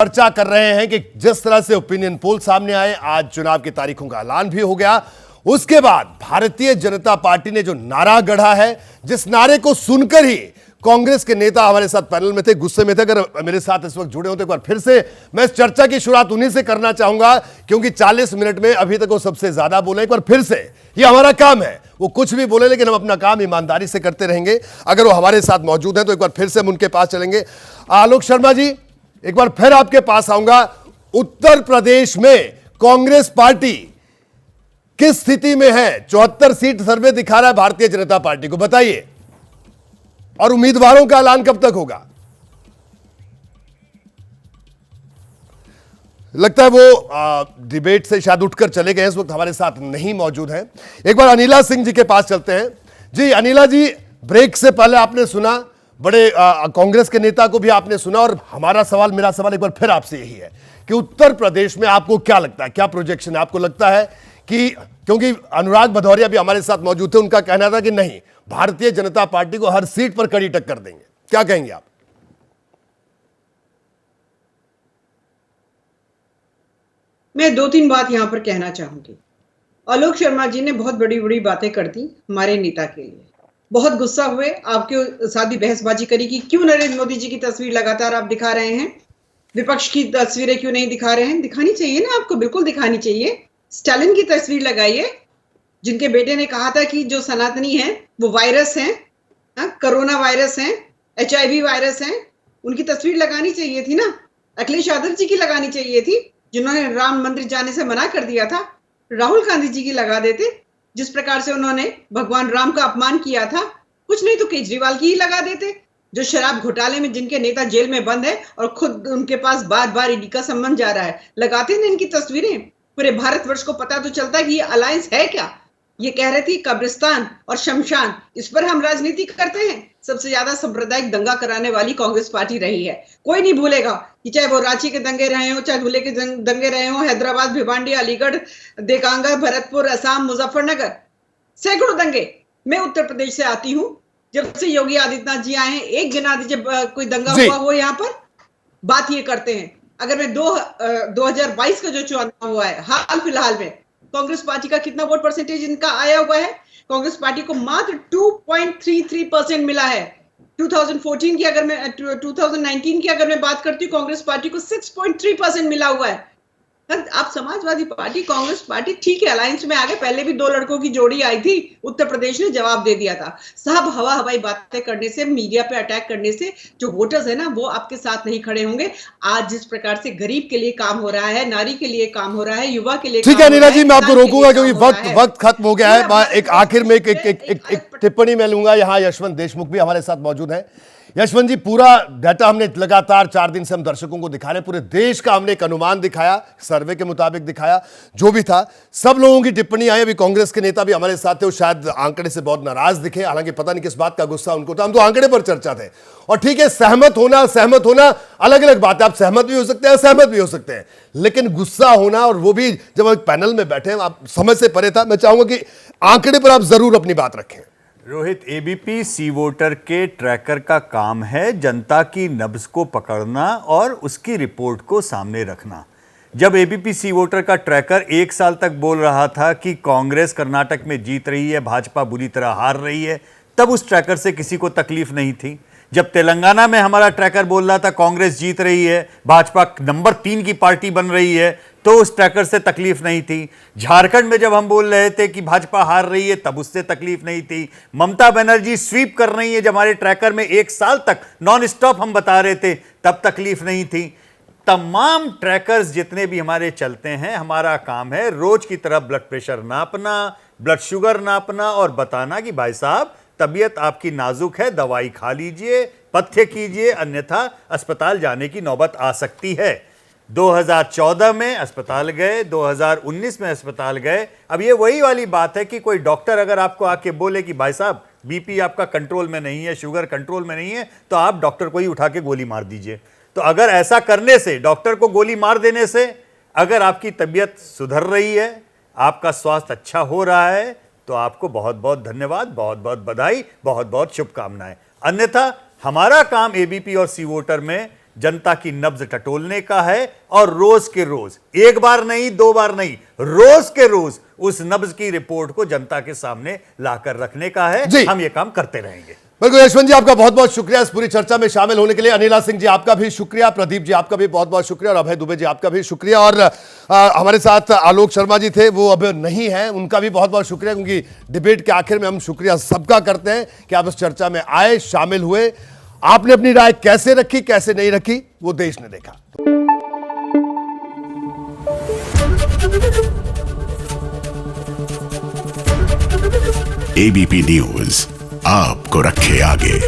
चर्चा कर रहे हैं कि जिस तरह से ओपिनियन पोल सामने आए, आज चुनाव की तारीखों का ऐलान भी हो गया। उसके बाद भारतीय जनता पार्टी ने जो नारा गढ़ा है, जिस नारे को सुनकर ही कांग्रेस के नेता हमारे साथ पैनल में थे, गुस्से में थे। अगर मेरे साथ इस वक्त जुड़े होते एक बार फिर से मैं इस चर्चा की शुरुआत उन्हीं से करना चाहूंगा, क्योंकि 40 मिनट में अभी तक वो सबसे ज्यादा बोले। एक बार फिर से, ये हमारा काम है, वो कुछ भी बोले लेकिन हम अपना काम ईमानदारी से करते रहेंगे। अगर वो हमारे साथ मौजूद हैं तो एक बार फिर से हम उनके पास चलेंगे। आलोक शर्मा जी, एक बार फिर आपके पास आऊंगा। उत्तर प्रदेश में कांग्रेस पार्टी किस स्थिति में है? 74 सीट सर्वे दिखा रहा है भारतीय जनता पार्टी को, बताइए। और उम्मीदवारों का ऐलान कब तक होगा? लगता है वो डिबेट से शायद उठकर चले गए, इस वक्त हमारे साथ नहीं मौजूद हैं। एक बार अनिला सिंह जी के पास चलते हैं। जी अनिला जी, ब्रेक से पहले आपने सुना, बड़े कांग्रेस के नेता को भी आपने सुना, और हमारा सवाल, मेरा सवाल एक बार फिर आपसे यही है कि उत्तर प्रदेश में आपको क्या लगता है, क्या प्रोजेक्शन है? आपको लगता है कि, क्योंकि अनुराग भदौरिया भी हमारे साथ मौजूद थे, उनका कहना था कि नहीं, भारतीय जनता पार्टी को हर सीट पर कड़ी टक्कर देंगे, क्या कहेंगे आप? मैं दो तीन बात यहां पर कहना चाहूंगी। आलोक शर्मा जी ने बहुत बड़ी बड़ी बातें कर दी हमारे नेता के लिए, बहुत गुस्सा हुए, आपके साथ भी बहसबाजी करी कि क्यों नरेंद्र मोदी जी की तस्वीर लगातार आप दिखा रहे हैं, विपक्ष की तस्वीरें क्यों नहीं दिखा रहे हैं? दिखानी चाहिए ना, आपको बिल्कुल दिखानी चाहिए। स्टालिन की तस्वीर लगाइए, जिनके बेटे ने कहा था कि जो सनातनी है वो वायरस है, कोरोना वायरस है, HIV वायरस है। उनकी तस्वीर लगानी चाहिए थी ना। अखिलेश यादव जी की लगानी चाहिए थी, जिन्होंने राम मंदिर जाने से मना कर दिया था। राहुल गांधी जी की लगा देते, जिस प्रकार से उन्होंने भगवान राम का अपमान किया था। कुछ नहीं तो केजरीवाल की ही लगा देते, जो शराब घोटाले में जिनके नेता जेल में बंद है और खुद उनके पास बार बार ईडी का सम्मन जा रहा है। लगाते थे इनकी तस्वीरें, पूरे भारतवर्ष को पता तो चलता कि ये अलायंस है क्या। ये कह रहे थे कब्रिस्तान और शमशान, इस पर हम राजनीति करते हैं। सबसे ज्यादा सांप्रदायिक दंगा कराने वाली कांग्रेस पार्टी रही है। कोई नहीं भूलेगा कि चाहे वो रांची के दंगे रहे हो, चाहे धुले के दंगे रहे हो, हैदराबाद, भिवांडी, अलीगढ़, देकांगा, भरतपुर, असम, मुजफ्फरनगर, सैकड़ों दंगे। मैं उत्तर प्रदेश से आती हूँ, जब से योगी आदित्यनाथ जी आए हैं, एक गिना दीजिए कोई दंगा हुआ हो यहाँ पर। बात ये करते हैं, अगर मैं 2022 का जो चुनाव हुआ है हाल फिलहाल में, कांग्रेस पार्टी का कितना वोट परसेंटेज इनका आया हुआ है? कांग्रेस पार्टी को मात्र 2.33% मिला है। 2014 की अगर मैं 2019 की अगर मैं बात करती हूँ, कांग्रेस पार्टी को 6.3% मिला हुआ है। आप समाजवादी पार्टी, कांग्रेस पार्टी ठीक है अलायंस में आ गए। पहले भी दो लड़कों की जोड़ी आई थी, उत्तर प्रदेश ने जवाब दे दिया था। साहब, हवा हवाई बातें करने से, मीडिया पे अटैक करने से जो वोटर्स है ना, वो आपके साथ नहीं खड़े होंगे। आज जिस प्रकार से गरीब के लिए काम हो रहा है, नारी के लिए काम हो रहा है, युवा के लिए, ठीक है नीना जी, मैं आपको रोकूंगा क्योंकि वक्त खत्म हो गया है। एक आखिर में एक टिप्पणी मैं लूंगा। यहाँ यशवंत देशमुख भी हमारे साथ मौजूद है। यशवंत जी, पूरा डाटा हमने लगातार 4 दिन से हम दर्शकों को दिखा रहे हैं, पूरे देश का हमने एक अनुमान दिखाया, सर्वे के मुताबिक दिखाया, जो भी था। सब लोगों की टिप्पणी आई। अभी कांग्रेस के नेता भी हमारे साथ थे, वो शायद आंकड़े से बहुत नाराज दिखे, हालांकि पता नहीं किस बात का गुस्सा उनको था। हम तो आंकड़े पर चर्चा थे। और ठीक है, सहमत होना अलग अलग बात है। आप सहमत भी हो सकते हैं, असहमत भी हो सकते हैं, लेकिन गुस्सा होना, और वो भी जब हम पैनल में बैठे, आप समझ से परे था। मैं चाहूंगा कि आंकड़े पर आप जरूर अपनी बात रखें। रोहित, एबीपी सी वोटर के ट्रैकर का काम है जनता की नब्ज को पकड़ना और उसकी रिपोर्ट को सामने रखना। जब एबीपी सी वोटर का ट्रैकर 1 साल तक बोल रहा था कि कांग्रेस कर्नाटक में जीत रही है, भाजपा बुरी तरह हार रही है, तब उस ट्रैकर से किसी को तकलीफ नहीं थी। जब तेलंगाना में हमारा ट्रैकर बोल रहा था कांग्रेस जीत रही है, भाजपा नंबर 3 की पार्टी बन रही है, तो उस ट्रैकर से तकलीफ नहीं थी। झारखंड में जब हम बोल रहे थे कि भाजपा हार रही है, तब उससे तकलीफ नहीं थी। ममता बनर्जी स्वीप कर रही है, जब हमारे ट्रैकर में 1 साल तक नॉन स्टॉप हम बता रहे थे, तब तकलीफ नहीं थी। तमाम ट्रैकर्स जितने भी हमारे चलते हैं, हमारा काम है रोज की तरह ब्लड प्रेशर नापना, ब्लड शुगर नापना और बताना कि भाई साहब तबीयत आपकी नाजुक है, दवाई खा लीजिए, पथ्य कीजिए, अन्यथा अस्पताल जाने की नौबत आ सकती है। 2014 में अस्पताल गए, 2019 में अस्पताल गए। अब ये वही वाली बात है कि कोई डॉक्टर अगर आपको आके बोले कि भाई साहब बीपी आपका कंट्रोल में नहीं है, शुगर कंट्रोल में नहीं है, तो आप डॉक्टर को ही उठा के गोली मार दीजिए। तो अगर ऐसा करने से, डॉक्टर को गोली मार देने से, अगर आपकी तबीयत सुधर रही है, आपका स्वास्थ्य अच्छा हो रहा है, तो आपको बहुत बहुत धन्यवाद, बहुत बहुत बधाई, बहुत बहुत शुभकामनाएं। अन्यथा हमारा काम एबीपी और सी वोटर में जनता की नब्ज टटोलने का है और रोज के रोज, एक बार नहीं, दो बार नहीं, रोज के रोज उस नब्ज की रिपोर्ट को जनता के सामने लाकर रखने का है। जी। हम ये काम करते रहेंगे। बिल्कुल यशवंत जी, आपका बहुत बहुत शुक्रिया इस पूरी चर्चा में शामिल होने के लिए। अनिला सिंह जी आपका भी शुक्रिया, प्रदीप जी आपका भी बहुत बहुत शुक्रिया, और अभय दुबे जी आपका भी शुक्रिया। और हमारे साथ आलोक शर्मा जी थे, वो अब नहीं है, उनका भी बहुत बहुत शुक्रिया, क्योंकि डिबेट के आखिर में हम शुक्रिया सबका करते हैं कि आप इस चर्चा में आए, शामिल हुए। आपने अपनी राय कैसे रखी, कैसे नहीं रखी, वो देश ने देखा। एबीपी न्यूज आपको रखे आगे।